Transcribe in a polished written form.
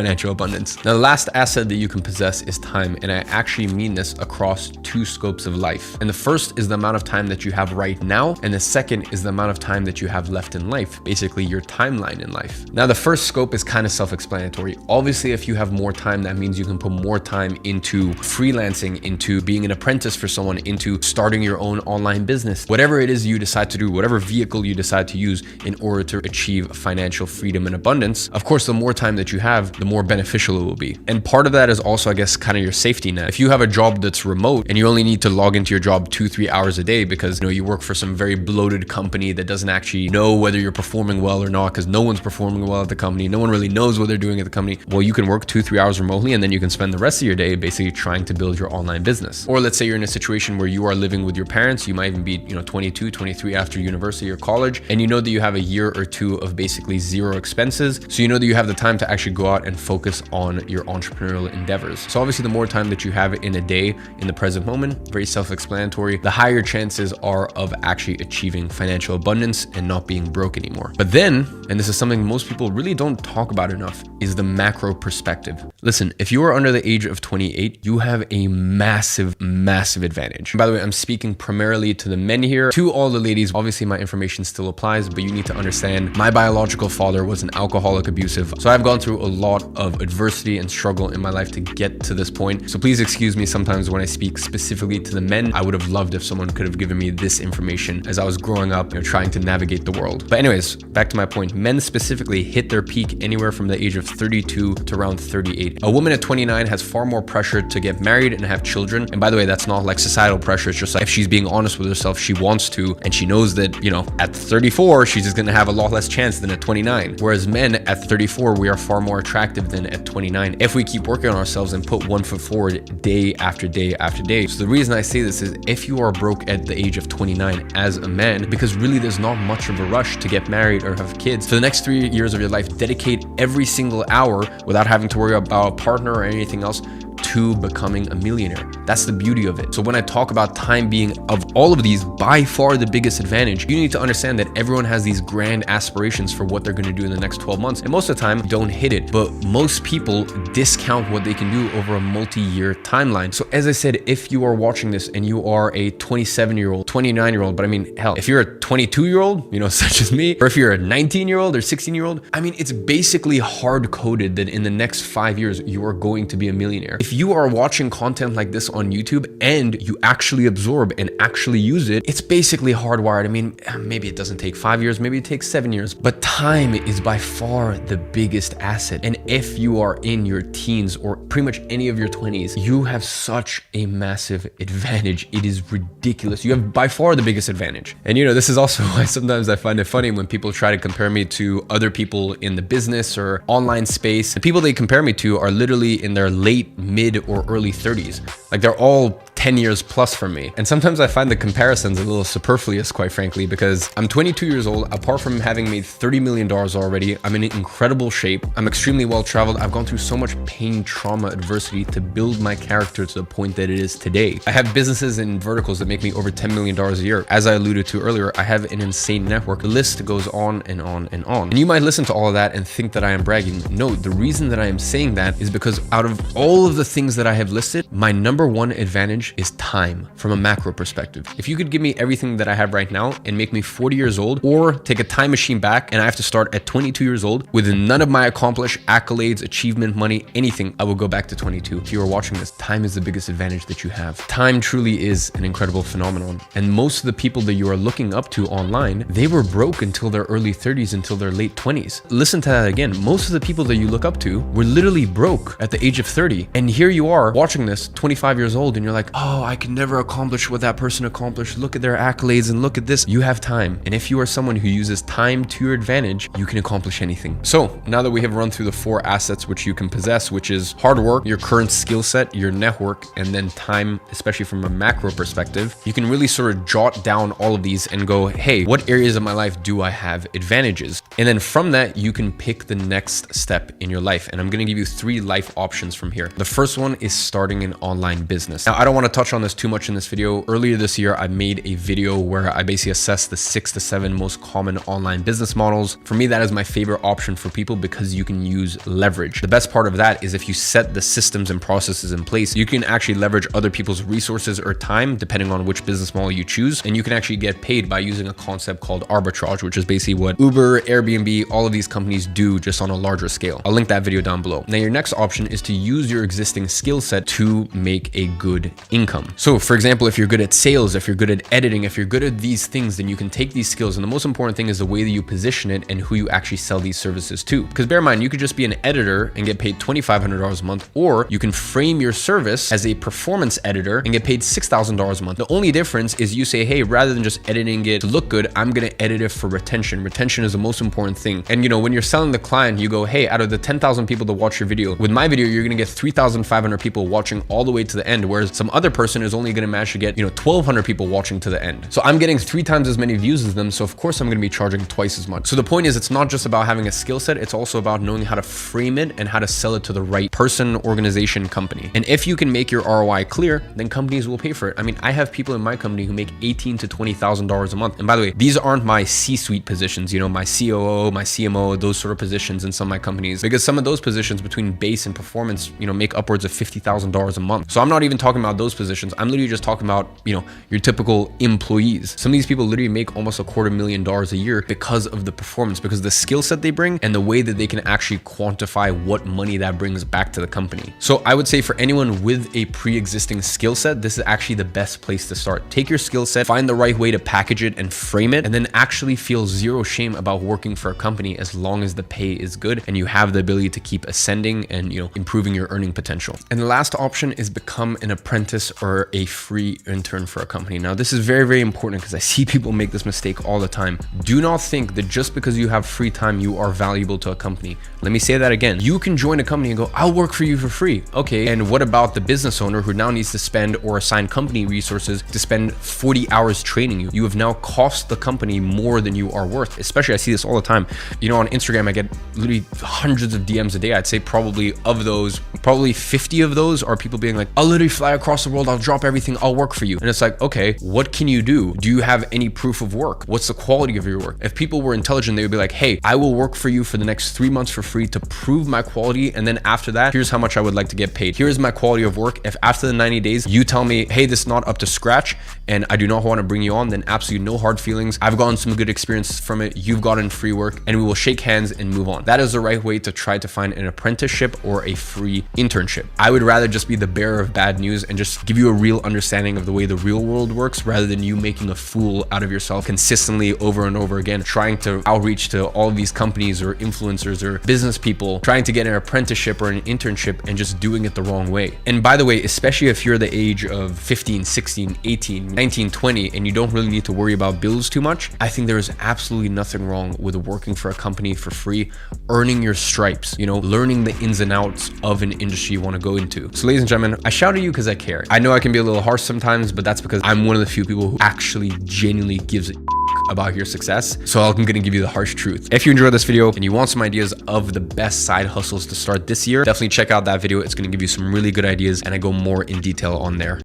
financial abundance. Now, the last asset that you can possess is time. And I actually mean this across two scopes of life. And the first is the amount of time that you have right now. And the second is the amount of time that you have left in life, basically your timeline in life. Now, the first scope is kind of self-explanatory. Obviously, if you have more time, that means you can put more time into freelancing, into being an apprentice for someone, into starting your own online business, whatever it is you decide to do, whatever vehicle you decide to use in order to achieve financial freedom and abundance. Of course, the more time that you have, the more beneficial it will be. And part of that is also, I guess, kind of your safety net. If you have a job that's remote and you only need to log into your job 2-3 hours a day because you work for some very bloated company that doesn't actually know whether you're performing well or not, because no one's performing well at the company, no one really knows what they're doing at the company. Well, you can work 2-3 hours remotely, and then you can spend the rest of your day basically trying to build your online business. Or let's say you're in a situation where you are living with your parents. You might even be 22, 23 after university or college, and you know that you have a year or two of basically zero expenses. So you know that you have the time to actually go out and focus on your entrepreneurial endeavors. So obviously, the more time that you have in a day, in the present moment, very self-explanatory, the higher chances are of actually achieving financial abundance and not being broke anymore. But then, and this is something most people really don't talk about enough, is the macro perspective. Listen, if you are under the age of 28, you have a massive advantage. And by the way, I'm speaking primarily to the men here. To all the ladies, obviously my information still applies, but you need to understand my biological father was an alcoholic, abusive. So I've gone through a lot of adversity and struggle in my life to get to this point. So please excuse me sometimes when I speak specifically to the men. I would have loved if someone could have given me this information as I was growing up, trying to navigate the world. But anyways, back to my point. Men specifically hit their peak anywhere from the age of 32 to around 38. A woman at 29 has far more pressure to get married and have children. And by the way, that's not like societal pressure. It's just like if she's being honest with herself, she wants to, and she knows that, at 34, she's just gonna have a lot less chance than at 29. Whereas men at 34, we are far more attractive than at 29. If we keep working on ourselves and put one foot forward day after day after day. So the reason I say this is if you are broke at the age of 29 as a man, because really there's not much of a rush to get married or have kids. For the next 3 years of your life, dedicate every single hour without having to worry about a partner or anything else to becoming a millionaire. That's the beauty of it. So when I talk about time being of all of these by far the biggest advantage, you need to understand that everyone has these grand aspirations for what they're going to do in the next 12 months. And most of the time don't hit it, but most people discount what they can do over a multi-year timeline. So as I said, if you are watching this and you are a 27-year-old, 29-year-old, but I mean, hell, if you're a 22-year-old, such as me, or if you're a 19-year-old or 16-year-old, I mean, it's basically hard-coded that in the next 5 years, you are going to be a millionaire. If you are watching content like this on YouTube and you actually absorb and actually use it, it's basically hardwired. I mean, maybe it doesn't take 5 years, maybe it takes 7 years, but time is by far the biggest asset. And if you are in your teens or pretty much any of your 20s, you have such a massive advantage. It is ridiculous. You have by far the biggest advantage. And this is also why sometimes I find it funny when people try to compare me to other people in the business or online space. The people they compare me to are literally in their late, mid, or early 30s. Like they're all 10 years plus from me. And sometimes I find the comparisons a little superfluous, quite frankly, because I'm 22 years old. Apart from having made $30 million already, I'm in incredible shape. I'm extremely well traveled. I've gone through so much pain, trauma, adversity to build my character to the point that it is today. I have businesses in verticals that make me over $10 million a year. As I alluded to earlier, I have an insane network. The list goes on and on and on. And you might listen to all of that and think that I am bragging. No, the reason that I am saying that is because out of all of the things that I have listed, my number one advantage is time from a macro perspective. If you could give me everything that I have right now and make me 40 years old, or take a time machine back and I have to start at 22 years old with none of my accomplished accolades, achievement, money, anything, I will go back to 22. If you are watching this, time is the biggest advantage that you have. Time truly is an incredible phenomenon. And most of the people that you are looking up to online, they were broke until their early 30s, until their late 20s. Listen to that again. Most of the people that you look up to were literally broke at the age of 30. And here you are watching this 25 years old and you're like, oh, I can never accomplish what that person accomplished. Look at their accolades and look at this. You have time. And if you are someone who uses time to your advantage, you can accomplish anything. So now that we have run through the 4 assets which you can possess, which is hard work, your current skill set, your network, and then time, especially from a macro perspective, you can really sort of jot down all of these and go, hey, what areas of my life do I have advantages? And then from that, you can pick the next step in your life. And I'm going to give you 3 life options from here. The first one is starting an online business. Now, I don't want to want to touch on this too much in this video. Earlier this year, I made a video where I basically assessed the 6 to 7 most common online business models. For me, that is my favorite option for people because you can use leverage. The best part of that is if you set the systems and processes in place, you can actually leverage other people's resources or time, depending on which business model you choose. And you can actually get paid by using a concept called arbitrage, which is basically what Uber, Airbnb, all of these companies do just on a larger scale. I'll link that video down below. Now, your next option is to use your existing skill set to make a good income. So for example, if you're good at sales, if you're good at editing, if you're good at these things, then you can take these skills. And the most important thing is the way that you position it and who you actually sell these services to. Because bear in mind, you could just be an editor and get paid $2,500 a month, or you can frame your service as a performance editor and get paid $6,000 a month. The only difference is you say, hey, rather than just editing it to look good, I'm going to edit it for retention. Retention is the most important thing. And when you're selling the client, you go, hey, out of the 10,000 people that watch your video, with my video, you're going to get 3,500 people watching all the way to the end, whereas some other person is only going to manage to get 1,200 people watching to the end. So I'm getting 3 times as many views as them. So of course I'm going to be charging twice as much. So the point is, it's not just about having a skill set. It's also about knowing how to frame it and how to sell it to the right person, organization, company. And if you can make your ROI clear, then companies will pay for it. I mean, I have people in my company who make $18,000 to $20,000 a month. And by the way, these aren't my C-suite positions, my COO, my CMO, those sort of positions in some of my companies, because some of those positions between base and performance, make upwards of $50,000 a month. So I'm not even talking about those positions. I'm literally just talking about, your typical employees. Some of these people literally make almost $250,000 a year because of the performance, because the skill set they bring and the way that they can actually quantify what money that brings back to the company. So I would say for anyone with a pre-existing skill set, this is actually the best place to start. Take your skill set, find the right way to package it and frame it, and then actually feel zero shame about working for a company as long as the pay is good and you have the ability to keep ascending and improving your earning potential. And the last option is become an apprentice or a free intern for a company. Now, this is very, very important because I see people make this mistake all the time. Do not think that just because you have free time, you are valuable to a company. Let me say that again. You can join a company and go, I'll work for you for free. Okay, and what about the business owner who now needs to spend or assign company resources to spend 40 hours training you? You have now cost the company more than you are worth. Especially, I see this all the time. On Instagram, I get literally hundreds of DMs a day. I'd say probably 50 of those are people being like, I'll literally fly across the world, I'll drop everything, I'll work for you. And it's like, okay, what can you do? Do you have any proof of work? What's the quality of your work? If people were intelligent, they would be like, hey, I will work for you for the next 3 months for free to prove my quality. And then after that, here's how much I would like to get paid. Here's my quality of work. If after the 90 days, you tell me, hey, this is not up to scratch and I do not want to bring you on, then absolutely no hard feelings. I've gotten some good experience from it. You've gotten free work, and we will shake hands and move on. That is the right way to try to find an apprenticeship or a free internship. I would rather just be the bearer of bad news and just give you a real understanding of the way the real world works, rather than you making a fool out of yourself consistently over and over again, trying to outreach to all of these companies or influencers or business people, trying to get an apprenticeship or an internship and just doing it the wrong way. And by the way, especially if you're the age of 15, 16, 18, 19, 20, and you don't really need to worry about bills too much, I think there is absolutely nothing wrong with working for a company for free, earning your stripes, learning the ins and outs of an industry you want to go into. So ladies and gentlemen, I shout at you because I care. I know I can be a little harsh sometimes, but that's because I'm one of the few people who actually genuinely gives a about your success. So I'm going to give you the harsh truth. If you enjoyed this video and you want some ideas of the best side hustles to start this year, definitely check out that video. It's going to give you some really good ideas, and I go more in detail on there.